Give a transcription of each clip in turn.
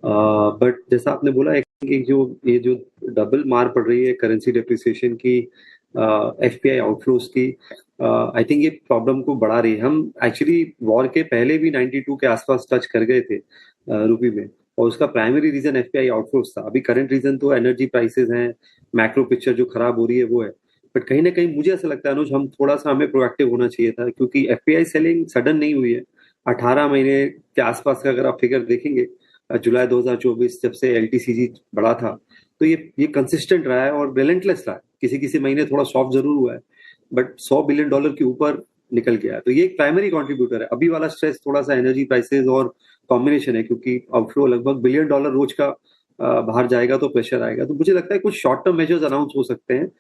But जैसा आपने बोला एक जो ये जो डबल मार पड़ रही है करेंसी डेप्रिसिएशन की, एफपीआई आउटफ्लोज की, आई थिंक ये प्रॉब्लम को बढ़ा रही है। हम एक्चुअली वॉर के पहले भी 92 के आसपास टच कर गए थे रुपी में, और उसका प्राइमरी रीजन एफपीआई आउटफ्लोज था। अभी करंट रीजन तो एनर्जी प्राइसेस हैं, मैक्रो पिक्चर जो खराब हो रही है वो है। बट कहीं ना कहीं मुझे ऐसा लगता है अनुज, हम थोड़ा सा हमें प्रोएक्टिव होना चाहिए था, क्योंकि एफपीआई सेलिंग सडन नहीं हुई है। 18 महीने के आसपास का अगर आप फिगर देखेंगे, जुलाई 2024 जब से एलटीसीजी बढ़ा था, तो ये कंसिस्टेंट रहा है और रिलेंटलेस रहा है। किसी किसी महीने थोड़ा सॉफ्ट जरूर हुआ है, बट $100 बिलियन के ऊपर निकल गया है। तो ये एक प्राइमरी कंट्रीब्यूटर है। अभी वाला स्ट्रेस थोड़ा सा एनर्जी प्राइसेस और कॉम्बिनेशन है, क्योंकि आउटफ्लो लगभग $1 बिलियन रोज का बाहर जाएगा तो प्रेशर आएगा। तो मुझे लगता है कुछ शॉर्ट टर्म मेजर्स अनाउंस हो सकते हैं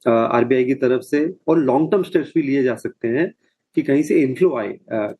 आरबीआई की तरफ से, और लॉन्ग टर्म स्टेप्स भी लिए जा सकते हैं कि कहीं से इनफ्लो आए।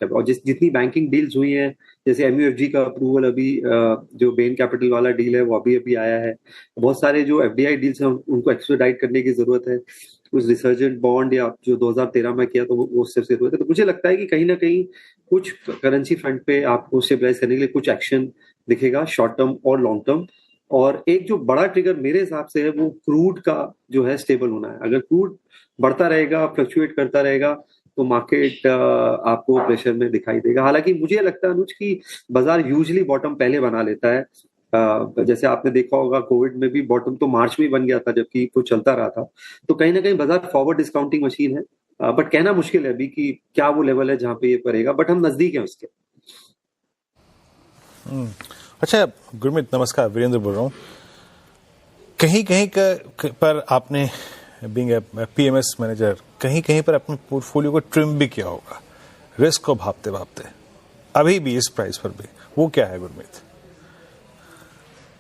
और जितनी बैंकिंग डील्स हुई हैं, जैसे एमयूएफजी का अप्रूवल अभी, जो बेन कैपिटल वाला डील है वो अभी अभी आया है। बहुत सारे जो एफडीआई डील्स हैं उनको एक्सपेडाइट करने की जरूरत है। कुछ रिसर्जेंट बॉन्ड या जो 2013 में किया तो वो उससे जरूरत है। तो मुझे लगता है कि कहीं ना कहीं कुछ करेंसी फ्रंट पे आपको स्टेबलाइज करने के लिए कुछ एक्शन दिखेगा, शॉर्ट टर्म और लॉन्ग टर्म। और एक जो बड़ा ट्रिगर मेरे हिसाब से है वो क्रूड का जो है स्टेबल होना है। अगर क्रूड बढ़ता रहेगा, फ्लक्चुएट करता रहेगा, तो मार्केट आपको प्रेशर में दिखाई देगा। हालांकि मुझे लगता है अनुज कि बाजार यूजली बॉटम पहले बना लेता है। जैसे आपने देखा होगा कोविड में भी बॉटम तो मार्च में बन गया था, जबकि कुछ चलता रहा था। तो कहीं ना कहीं बाजार फॉरवर्ड डिस्काउंटिंग मशीन है। बट कहना मुश्किल है अभी कि क्या वो लेवल है जहां पे ये पड़ेगा, बट हम नजदीक हैं उसके। अच्छा गुरमीत, नमस्कार, वीरेंद्र बोल रहा हूँ। कहीं कहीं पर आपने बीइंग ए पीएमएस मैनेजर कहीं कहीं पर अपने पोर्टफोलियो को ट्रिम भी किया होगा, रिस्क को भापते भापते। अभी भी इस प्राइस पर भी वो क्या है गुरमीत?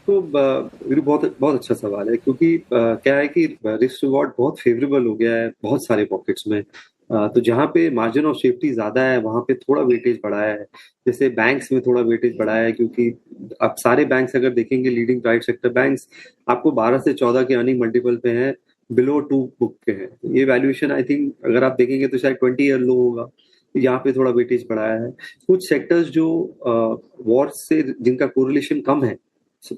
तो बहुत बहुत अच्छा सवाल है, क्योंकि क्या है कि रिस्क रिवॉर्ड बहुत फेवरेबल हो गया है बहुत सारे पॉकेट्स में। तो जहाँ पे मार्जिन ऑफ सेफ्टी ज्यादा है वहां पे थोड़ा वेटेज बढ़ाया है। जैसे बैंक्स में थोड़ा वेटेज बढ़ाया है, क्योंकि अब सारे बैंक्स अगर देखेंगे, लीडिंग प्राइवेट सेक्टर बैंक्स आपको 12 से 14 के अर्निंग मल्टीपल पे हैं, बिलो 2 बुक के हैं। ये वैल्यूएशन आई थिंक अगर आप देखेंगे तो शायद 20 ईयर लो होगा। यहाँ पे थोड़ा वेटेज बढ़ाया है। कुछ सेक्टर्स जो वॉर से जिनका कोरिलेशन कम है,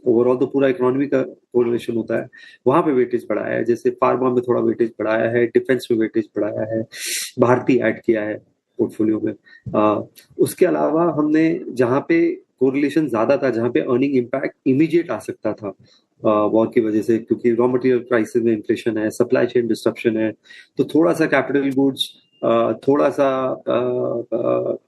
ओवरऑल तो पूरा इकोनॉमी का कोरिलेशन होता है, वहां पे वेटेज बढ़ाया है। जैसे फार्मा में थोड़ा वेटेज बढ़ाया है, डिफेंस में वेटेज बढ़ाया है, भारतीय ऐड किया है पोर्टफोलियो में। उसके अलावा हमने जहां पे कोरिलेशन ज्यादा था, जहां पे अर्निंग इम्पैक्ट इमीडिएट आ सकता था वॉर की वजह से, क्योंकि रॉ मटेरियल प्राइसेस में इन्फ्लेशन है, सप्लाई चेन डिस्ट्रप्शन है, तो थोड़ा सा कैपिटल गुड्स, थोड़ा सा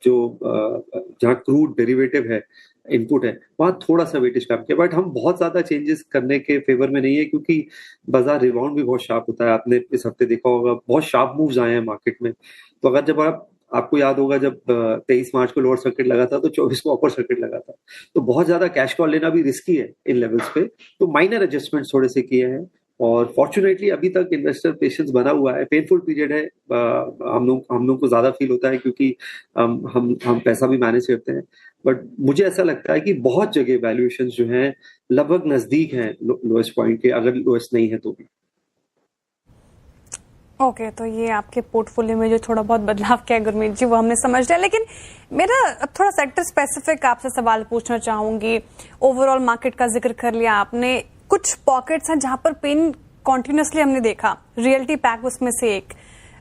जो जहाँ क्रूड डेरिवेटिव है, इनपुट है, वहां थोड़ा सा वेटेज कम किया। बट हम बहुत ज्यादा चेंजेस करने के फेवर में नहीं है, क्योंकि बाजार रिबाउंड भी बहुत शार्प होता है। आपने इस हफ्ते देखा होगा बहुत शार्प मूव्स आए हैं मार्केट में। तो अगर जब आपको याद होगा जब 23 मार्च को लोअर सर्किट लगा था तो 24 को अपर सर्किट लगा था। तो बहुत ज्यादा कैश कॉल लेना भी रिस्की है इन लेवल्स पे। तो माइनर एडजस्टमेंट थोड़े से किए हैं, और फॉर्चुनेटली अभी तक इन्वेस्टर पेशेंस बना हुआ है। पेनफुल पीरियड है, हम लोग को ज्यादा फील होता है, क्योंकि हम पैसा भी मैनेज करते हैं। बट मुझे ऐसा लगता है कि बहुत जगह वैल्यूएशन जो हैं लगभग नजदीक हैं लोएस्ट पॉइंट के, अगर लोएस्ट नहीं है तो भी। ओके, तो ये आपके पोर्टफोलियो में जो थोड़ा बहुत बदलाव किया है गुरमीत जी, वो हमने समझ लिया। लेकिन मेरा थोड़ा सेक्टर स्पेसिफिक आपसे सवाल पूछना चाहूंगी। ओवरऑल मार्केट का जिक्र कर लिया आपने, कुछ पॉकेट्स हैं जहां पर पेन कॉन्टिन्यूसली हमने देखा, रियल्टी पैक उसमें से एक।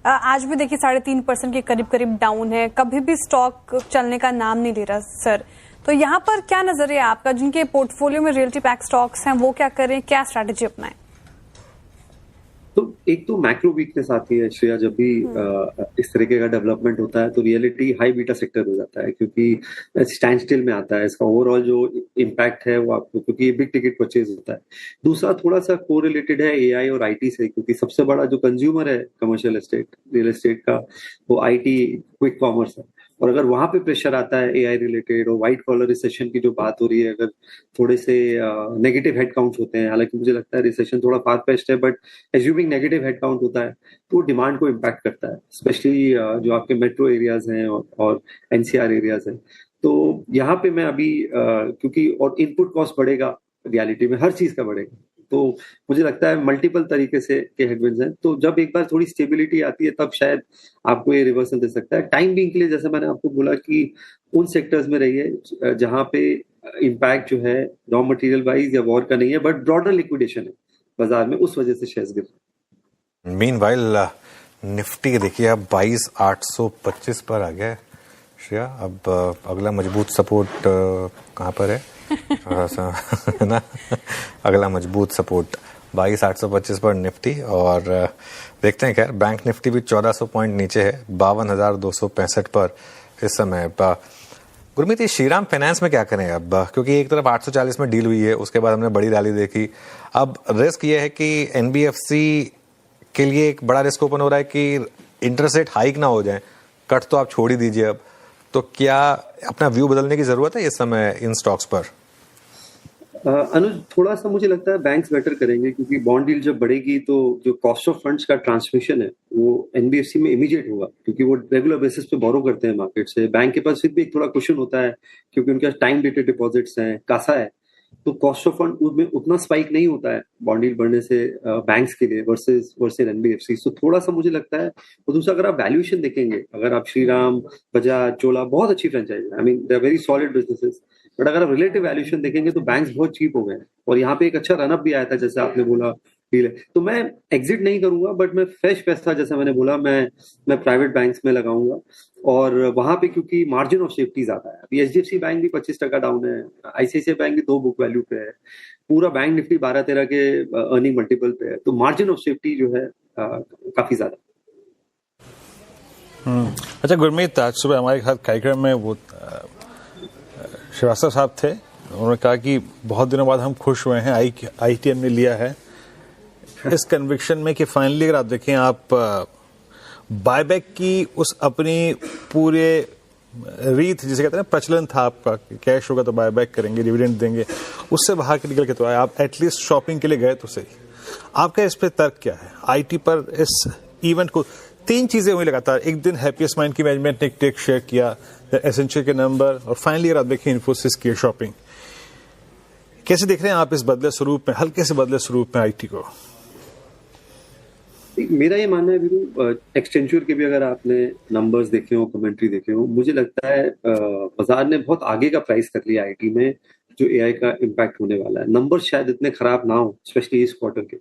आज भी देखिए 3.5% के करीब करीब डाउन है, कभी भी स्टॉक चलने का नाम नहीं ले रहा सर। तो यहाँ पर क्या नजरिया है आपका? जिनके पोर्टफोलियो में रियल्टी पैक स्टॉक्स हैं वो क्या करें, क्या स्ट्रैटेजी अपनाएं? तो एक तो मैक्रो वीकनेस आती है श्रेया, जब भी इस तरीके का डेवलपमेंट होता है तो रियलिटी हाई बीटा सेक्टर हो जाता है, क्योंकि स्टैंड स्टिल में आता है। इसका ओवरऑल जो इम्पैक्ट है वो आपको, क्योंकि ये बिग टिकट परचेज होता है। दूसरा थोड़ा सा कोरिलेटेड है एआई और आईटी से, क्योंकि सबसे बड़ा जो कंज्यूमर है कमर्शियल एस्टेट रियल एस्टेट का, वो आईटी क्विक कॉमर्स है। और अगर वहां पे प्रेशर आता है एआई रिलेटेड और व्हाइट कॉलर रिसेशन की जो बात हो रही है, अगर थोड़े से नेगेटिव हेडकाउंट्स होते हैं, हालांकि मुझे लगता है रिसेशन थोड़ा फार फेस्ट है, बट एज्यूमिंग नेगेटिव हेडकाउंट होता है तो डिमांड को इम्पैक्ट करता है, स्पेशली जो आपके मेट्रो एरियाज हैं और एनसीआर एरियाज हैं। तो यहाँ पे मैं अभी क्योंकि और इनपुट कॉस्ट बढ़ेगा, रियलिटी में हर चीज का बढ़ेगा, तो मुझे लगता है मल्टीपल तरीके से के हेडविंड्स हैं। तो जब एक बार थोड़ी स्टेबिलिटी आती है तब शायद आपको ये रिवर्सल दे सकता है। टाइम बीइंग के लिए जैसे मैंने आपको बोला कि उन सेक्टर्स में रहिए जहां पे इम्पैक्ट जो है रॉ मटेरियल वाइज या वॉर का नहीं है, बट ब्रॉडर लिक्विडेशन है बाजार में, उस वजह से शेयर्स गिर रहे हैं। मीनवाइल निफ्टी देखिए अब 22,825 पर आ गया है श्रेया। अब अगला मजबूत सपोर्ट कहाँ पर है? थोड़ा सा है ना, अगला मजबूत सपोर्ट 22,825 पर निफ्टी। और देखते हैं, खैर बैंक निफ्टी भी 1400 पॉइंट नीचे है, 52,265 पर इस समय। गुरमीत, श्रीराम फाइनेंस में क्या करें अब? क्योंकि एक तरफ 840 में डील हुई है, उसके बाद हमने बड़ी रैली देखी। अब रिस्क ये है कि एनबीएफसी के लिए एक बड़ा रिस्क ओपन हो रहा है कि इंटरेस्ट रेट हाइक ना हो जाए, कट तो आप छोड़ ही दीजिए अब। तो क्या अपना व्यू बदलने की जरूरत है इस समय इन स्टॉक्स पर? अनुज, थोड़ा सा मुझे लगता है बैंक्स बेटर करेंगे, क्योंकि बॉन्ड यील्ड जब बढ़ेगी तो जो कॉस्ट ऑफ फंड्स का ट्रांसमिशन है वो एनबीएफसी में इमीडिएट होगा, क्योंकि वो रेगुलर बेसिस पे बोरो करते हैं मार्केट से। बैंक के पास फिर भी एक थोड़ा क्वेश्चन होता है, क्योंकि उनके पास टाइम डेटेड डिपॉजिट्स हैं, कासा है, तो कॉस्ट ऑफ फंड उसमें उतना स्पाइक नहीं होता है बॉन्ड यील्ड बढ़ने से बैंक्स के लिए वर्सेस एनबीएफसी। तो थोड़ा सा मुझे लगता है। और दूसरा, अगर आप वैल्यूएशन देखेंगे, अगर आप श्रीराम, बजाज, चोला, बहुत अच्छी फ्रेंचाइज है, I mean they are very solid businesses, but अगर आप रिलेटिव वैल्यूएशन देखेंगे तो बैंक्स बहुत चीप हो गए हैं। और यहाँ पे एक अच्छा रनअप भी आया था, जैसे आपने बोला डील है, तो मैं एग्जिट नहीं करूंगा, बट मैं फ्रेश पैसा, जैसा मैंने बोला, मैं प्राइवेट बैंक्स में लगाऊंगा। और वहां पे क्योंकि मार्जिन ऑफ सेफ्टी ज्यादा है। अभी एचडीएफसी बैंक भी 25% डाउन है, आईसीआईसीआई बैंक भी 2 बुक वैल्यू पे है, पूरा बैंक निफ्टी 12-13 के अर्निंग मल्टीपल पे है, तो मार्जिन ऑफ सेफ्टी जो है काफी ज्यादा। अच्छा गुरमीत, आज सुबह हमारे साथ कार्यक्रम में वो श्रीवास्तव साहब थे, उन्होंने कहा कि बहुत दिनों बाद हम खुश हुए हैं, आईटीएम ने लिया है इस कन्विक्शन में कि फाइनली अगर आप देखें, आप बायबैक की उस अपनी पूरे रीत, जिसे कहते हैं ना, प्रचलन था आपका, कैश होगा तो बायबैक करेंगे, डिविडेंड देंगे, उससे बाहर के निकल के तो आए आप, एटलीस्ट शॉपिंग के लिए गए तो सही। आपका इस पे तर्क क्या है? आईटी पर इस इवेंट को 3 चीजें हुई लगातार। एक दिन हैप्पीएस्ट माइंड की मैनेजमेंट ने एक टेक शेयर किया, एसेंशियल के नंबर, और फाइनली अगर आप देखें इन्फोसिस की शॉपिंग। कैसे देख रहे हैं आप इस बदले स्वरूप में, हल्के से बदले स्वरूप में आईटी को? मेरा ये मानना है वीरू, एक्सटेंचर के भी अगर आपने नंबर्स देखे हो, कमेंट्री देखे हो, मुझे लगता है बाजार ने बहुत आगे का प्राइस कर लिया आईटी में, जो एआई का इम्पैक्ट होने वाला है। नंबर शायद इतने खराब ना हो, स्पेशली इस क्वार्टर के,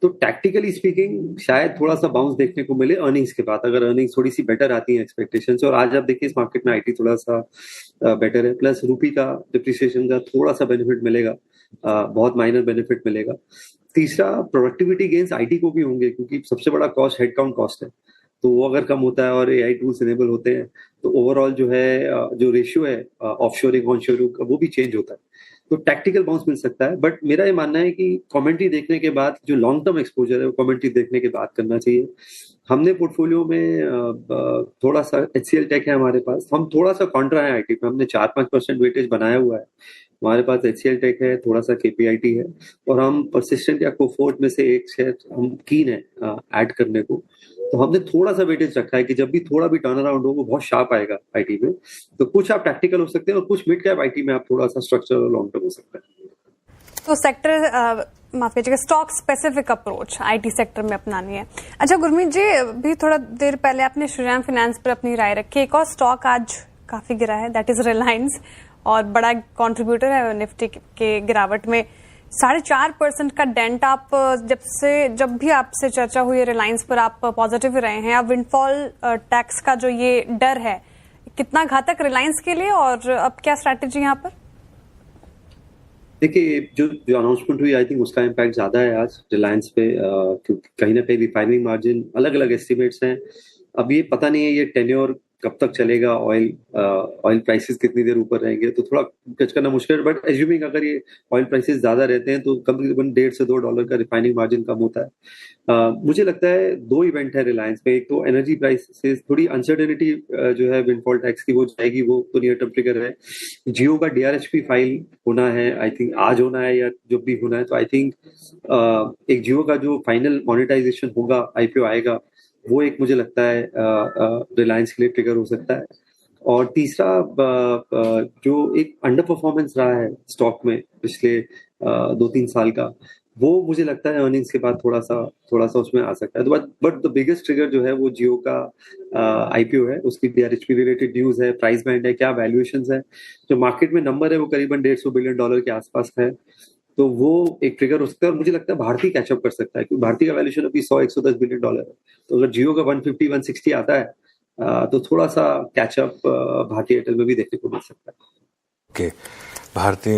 तो टैक्टिकली स्पीकिंग शायद थोड़ा सा बाउंस देखने को मिले अर्निंग्स के बाद, अगर अर्निंग्स थोड़ी सी बेटर आती है एक्सपेक्टेशन से। और आज आप देखिए इस मार्केट में आईटी थोड़ा सा बेटर है, प्लस रूपी का डिप्रिसिएशन का थोड़ा सा बेनिफिट मिलेगा, बहुत माइनर बेनिफिट मिलेगा। तीसरा, प्रोडक्टिविटी गेन्स आईटी को भी होंगे, क्योंकि सबसे बड़ा कॉस्ट हेडकाउंट कॉस्ट है, तो वो अगर कम होता है और एआई टूल्स इनेबल होते हैं तो ओवरऑल जो है जो रेशियो है ऑफशोरिंग ऑनशोरिंग का, वो भी चेंज होता है, तो टैक्टिकल बाउंस मिल सकता है। बट मेरा ये मानना है कि कमेंट्री देखने के बाद जो लॉन्ग टर्म एक्सपोजर है वो कमेंट्री देखने के बाद करना चाहिए। हमने पोर्टफोलियो में थोड़ा सा एचसीएल टेक है हमारे पास, हम थोड़ा सा कॉन्ट्रा है आईटी पे, हमने 4-5% वेटेज बनाया हुआ है। हमारे पास एचसीएल टेक है, थोड़ा सा केपीआईटी है, और हम परसिस्टेंट या कोफोर्ट में से एक शेयर हम कीन है ऐड करने को। तो हमने थोड़ा सा वेटेज रखा है कि जब भी थोड़ा भी टर्न अराउंड हो वो बहुत शार्प आएगा आईटी में। तो कुछ आप टैक्टिकल हो सकते हैं और कुछ मिड कैप आईटी में आप थोड़ा सा स्ट्रक्चरल और लॉन्ग टर्म हो सकता है। तो सेक्टर माफ कीजिएगा, stock specific approach IT sector में अपनानी है। अच्छा गुरमीत जी, भी थोड़ा देर पहले आपने श्रीराम फाइनेंस पर अपनी राय रखी। एक और स्टॉक आज काफी गिरा है, दैट इज रिलायंस, और बड़ा कंट्रीब्यूटर है निफ्टी के गिरावट में। 4.5% का डेंट। आप जब भी आपसे चर्चा हुई है रिलायंस पर, आप पॉजिटिव रहे हैं। अब विंडफॉल टैक्स का जो ये डर है, कितना घातक रिलायंस के लिए, और अब क्या स्ट्रैटेजी यहाँ पर? देखिए, जो अनाउंसमेंट हुई, आई थिंक उसका इम्पैक्ट ज्यादा है आज रिलायंस पे, क्योंकि कहीं ना कहीं रिफाइनिंग मार्जिन, अलग अलग एस्टिमेट्स हैं। अब ये पता नहीं है ये टेन्योर कब तक चलेगा, ऑयल प्राइसेस कितनी देर ऊपर रहेंगे, तो थोड़ा जज करना मुश्किल है। बट एज्यूमिंग अगर ये ऑयल प्राइसेस ज्यादा रहते हैं तो कम से कम $1.5 से $2 का रिफाइनिंग मार्जिन कम होता है। मुझे लगता है 2 इवेंट है रिलायंस में। एक तो एनर्जी प्राइसेस, थोड़ी अनसर्टेनिटी जो है विंडफॉल टैक्स की, वो जाएगी, वो तो नियर टर्म ट्रिगर है। जियो का डीआरएचपी फाइल होना है, आई थिंक आज होना है या जब भी होना है, तो आई थिंक एक जियो का जो फाइनल मोनेटाइजेशन होगा, आईपीओ आएगा, वो एक मुझे लगता है रिलायंस के लिए ट्रिगर हो सकता है। और तीसरा, जो एक अंडर परफॉर्मेंस रहा है स्टॉक में पिछले 2-3 साल का, वो मुझे लगता है अर्निंग्स के बाद थोड़ा सा उसमें आ सकता है। बट द बिगेस्ट ट्रिगर जो है वो जियो का आईपीओ है, उसकी DRHP रिलेटेड न्यूज है, प्राइस बैंड है, क्या वैल्यूएशंस है, जो मार्केट में नंबर है वो करीबन $150 बिलियन के आसपास है। तो वो एक ट्रिगर हो सकता है और मुझे लगता है भारती कैचअप कर सकता है, क्योंकि भारती का वैल्यूएशन अभी $100-110 बिलियन है। तो अगर जियो का 150-160 आता है तो थोड़ा सा कैचअप भारतीय एयरटेल में भी देखने को मिल सकता है। भारतीय